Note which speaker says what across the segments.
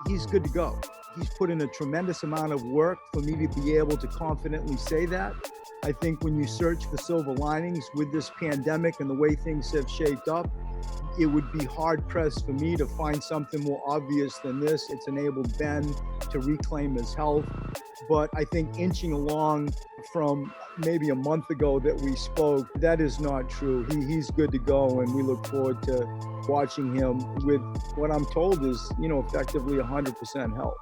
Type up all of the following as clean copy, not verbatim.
Speaker 1: he's good to go. He's put in a tremendous amount of work for me to be able to confidently say that. I think when you search for silver linings with this pandemic and the way things have shaped up, it would be hard pressed for me to find something more obvious than this. It's enabled Ben to reclaim his health. But I think inching along from maybe a month ago that we spoke, that is not true. He's good to go, and we look forward to watching him with what I'm told is, effectively 100% health.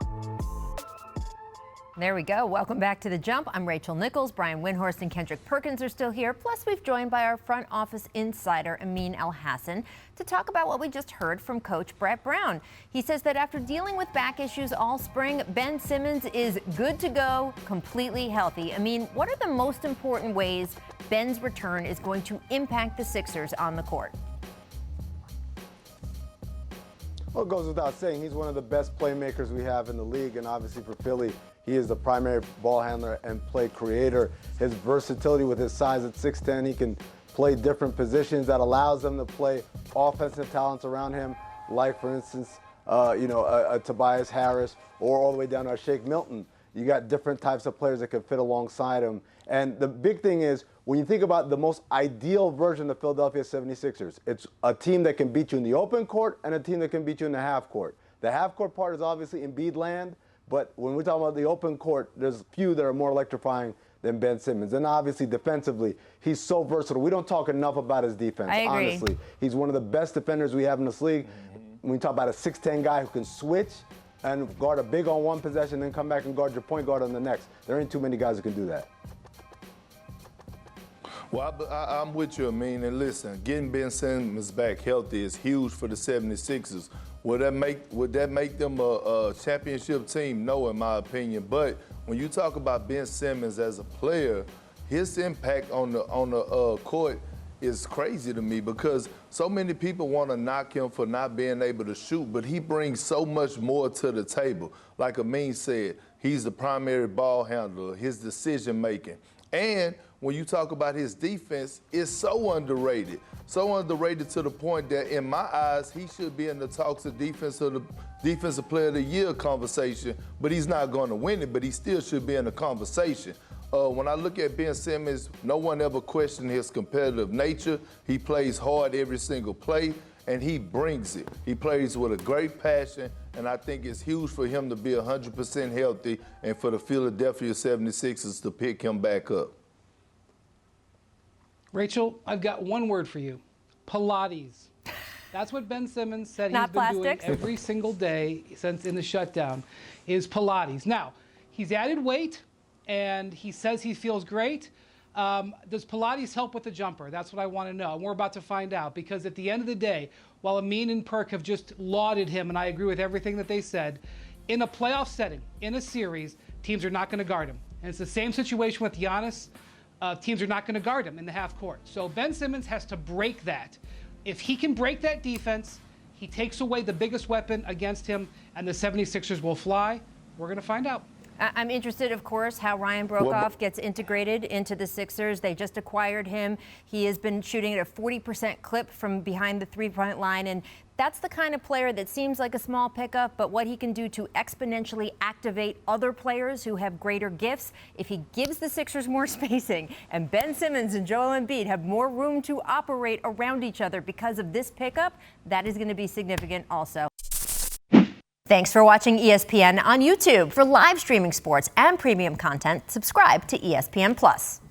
Speaker 2: There we go. Welcome back to The Jump. I'm Rachel Nichols. Brian Windhorst and Kendrick Perkins are still here. Plus, we've joined by our front office insider, Amin Elhassan, to talk about what we just heard from Coach Brett Brown. He says that after dealing with back issues all spring, Ben Simmons is good to go, completely healthy. Amin, what are the most important ways Ben's return is going to impact the Sixers on the court?
Speaker 3: Well, it goes without saying, he's one of the best playmakers we have in the league, and obviously for Philly, he is the primary ball handler and play creator. His versatility with his size at 6'10", he can play different positions that allows them to play offensive talents around him, like, for instance, a Tobias Harris, or all the way down to a Shake Milton. You got different types of players that can fit alongside him. And the big thing is, when you think about the most ideal version of Philadelphia 76ers, it's a team that can beat you in the open court and a team that can beat you in the half court. The half court part is obviously Embiid land, but when we're talking about the open court, there's few that are more electrifying than Ben Simmons. And obviously defensively, he's so versatile. We don't talk enough about his defense,
Speaker 2: I agree.
Speaker 3: honestly. He's one of the best defenders we have in this league. When we talk about a 6'10" guy who can switch and guard a big on one possession, then come back and guard your point guard on the next. There ain't too many guys who can do that.
Speaker 4: Well, I'm with you, Amin. And listen, getting Ben Simmons back healthy is huge for the 76ers. Would that make them a championship team? No, in my opinion. But when you talk about Ben Simmons as a player, his impact on the court is crazy to me, because so many people want to knock him for not being able to shoot, but he brings so much more to the table. Like Amin said, he's the primary ball handler, his decision making. And when you talk about his defense, it's so underrated. So underrated to the point that, in my eyes, he should be in the talks of Defensive Player of the Year conversation, but he's not going to win it, but he still should be in the conversation. When I look at Ben Simmons, no one ever questioned his competitive nature. He plays hard every single play, and he brings it. He plays with a great passion, and I think it's huge for him to be 100% healthy and for the Philadelphia 76ers to pick him back up.
Speaker 5: Rachel, I've got one word for you: Pilates. That's what Ben Simmons said he's been doing every single day since in the shutdown, is Pilates. Now, he's added weight, and he says he feels great. Does Pilates help with the jumper? That's what I want to know, and we're about to find out, because at the end of the day, while Amin and Perk have just lauded him, and I agree with everything that they said, in a playoff setting, in a series, teams are not going to guard him. And it's the same situation with Giannis. Teams are not going to guard him in the half court. So Ben Simmons has to break that. If he can break that defense, he takes away the biggest weapon against him, and the 76ers will fly. We're going to find out.
Speaker 2: I'm interested, of course, how Ryan Broekhoff gets integrated into the Sixers. They just acquired him. He has been shooting at a 40% clip from behind the three-point line, and that's the kind of player that seems like a small pickup, but what he can do to exponentially activate other players who have greater gifts, if he gives the Sixers more spacing, and Ben Simmons and Joel Embiid have more room to operate around each other because of this pickup, that is going to be significant also. Thanks for watching ESPN on YouTube. For live streaming sports and premium content, subscribe to ESPN+.